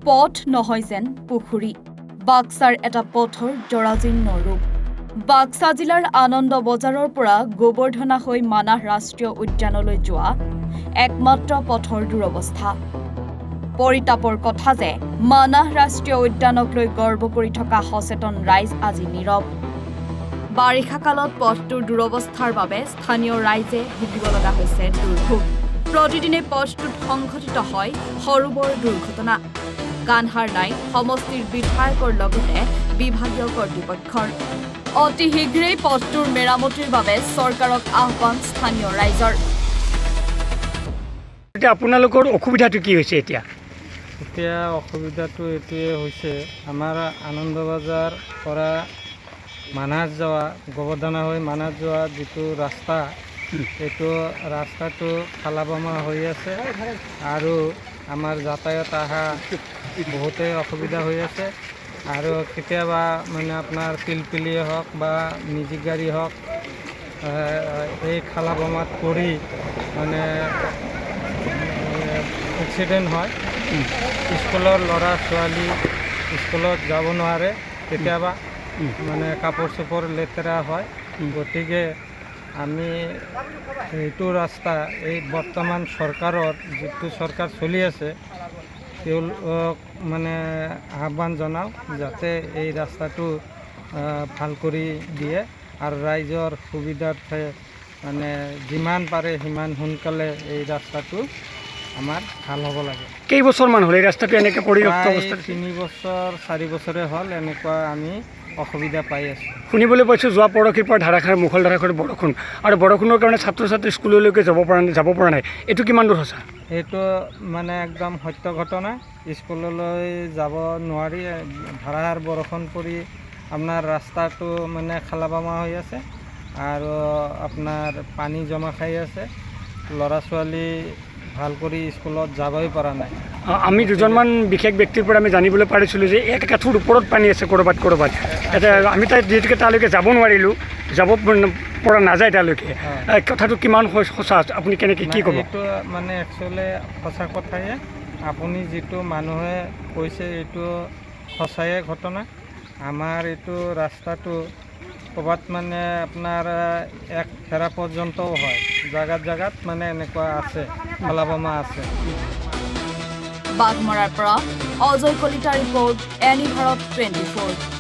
পথ নহয় যেন পুখুৰী বাক্সাৰ এটা পথৰ জৰাজীৰ্ণ ৰূপ বাক্সা জিলাৰ আনন্দ বজাৰৰ পৰা গোবৰ্ধনা হৈ মানাহ ৰাষ্ট্ৰীয় উদ্যানলৈ যোৱা একমাত্ৰ পথৰ দুৰৱস্থা পৰিতাপৰ কথা যে মানাহ ৰাষ্ট্ৰীয় উদ্যানক লৈ গৰ্ব কৰি থকা সচেতন ৰাইজ আজি নীৰৱ বাৰিষা কালত পথটোৰ দুৰৱস্থাৰ বাবে স্থানীয় ৰাইজে ভুগিব লগা হৈছে দুৰ্ভোগ প্ৰতিদিনে পথটোত সংঘটিত হয় সৰুবৰ দুৰ্ঘটনা কাণহাৰ নাই সমষ্টিৰ বিধায়কৰ লগতে বিভাগীয় কৰ্তৃপক্ষৰ অতি শীঘ্ৰেই পথটোৰ মেৰামতিৰ বাবে চৰকাৰক আহ্বান স্থানীয় ৰাইজৰ এতিয়া আপোনালোকৰ অসুবিধাটো কি হৈছে এতিয়া অসুবিধাটো এইটোৱে হৈছে আমাৰ আনন্দ বজাৰ পৰা মানাহ যোৱা গোবৰ্ধনা হৈ মানাহ যোৱা যিটো ৰাস্তা এইটো ৰাস্তাটো খালা-বমা হৈ আছে আৰু আমাৰ যাতায়াত অহা বহুতেই অসুবিধা হৈ আছে আৰু কেতিয়াবা মানে আপোনাৰ পিলপিলিয়ে হওক বা মেজিক গাড়ী হওক এই খালা-বমাত পৰি মানে এক্সিডেণ্ট হয় স্কুলৰ ল'ৰা ছোৱালী স্কুলত যাব নোৱাৰে কেতিয়াবা মানে কাপোৰ চাপোৰ লেতেৰা হয় গতিকে আমি এইটো ৰাস্তা এই বৰ্তমান চৰকাৰৰ যিটো চৰকাৰ চলি আছে তেওঁলোকক মানে আহ্বান জনাওঁ যাতে এই ৰাস্তাটো ভাল কৰি দিয়ে আৰু ৰাইজৰ সুবিধাৰ্থে মানে যিমান পাৰে সিমান সোনকালে এই ৰাস্তাটো আমাৰ ভাল হ'ব লাগে কেইবছৰমান হ'ল এই ৰাস্তাটো এনেকৈ পৰিত্যক্ত অৱস্থাত 3 বছৰ 4 বছৰে হ'ল এনেকুৱা আমি অসুবিধা পাই আছোঁ শুনিবলৈ পাইছোঁ যোৱা পৰহিৰ পৰা ধাৰাসাৰ মুষলধাৰাকৈ বৰষুণ আৰু বৰষুণৰ কাৰণে ছাত্ৰ ছাত্ৰী স্কুললৈকে যাব পৰা নাই এইটো কিমান দূৰ সঁচা এইটো মানে একদম সত্য ঘটনা স্কুললৈ যাব নোৱাৰি ধাৰাসাৰ বৰষুণ পৰি আপোনাৰ ৰাস্তাটো মানে খালা-বমা হৈ আছে আৰু আপোনাৰ পানী জমা খাই আছে ল'ৰা ছোৱালী ভাল কৰি স্কুলত যাবই পৰা নাই আমি দুজনমান বিশেষ ব্যক্তিৰ পৰা আমি জানিবলৈ পাৰিছিলোঁ যে এক আঁঠুৰ ওপৰত পানী আছে ক'ৰবাত এতিয়া আমি যিহেতুকে তালৈকে যাব নোৱাৰিলোঁ যাব পৰা নাযায় তালৈকে কথাটো কিমান সঁচা আপুনি কেনেকৈ কি ক'ব এইটো মানে একচুৱেলি সঁচা কথায়ে আপুনি যিটো মানুহে কৈছে এইটো সঁচায়ে ঘটনা আমাৰ এইটো ৰাস্তাটো ক'ৰবাত মানে আপোনাৰ এক ফেৰা পৰ্যন্তও হয় জাগাত মানে এনেকুৱা আছে খালা-বমা আছে বাঘমৰাৰ পৰা অজয় কলিতা ৰিপৰ্ট এনি ভাৰত 24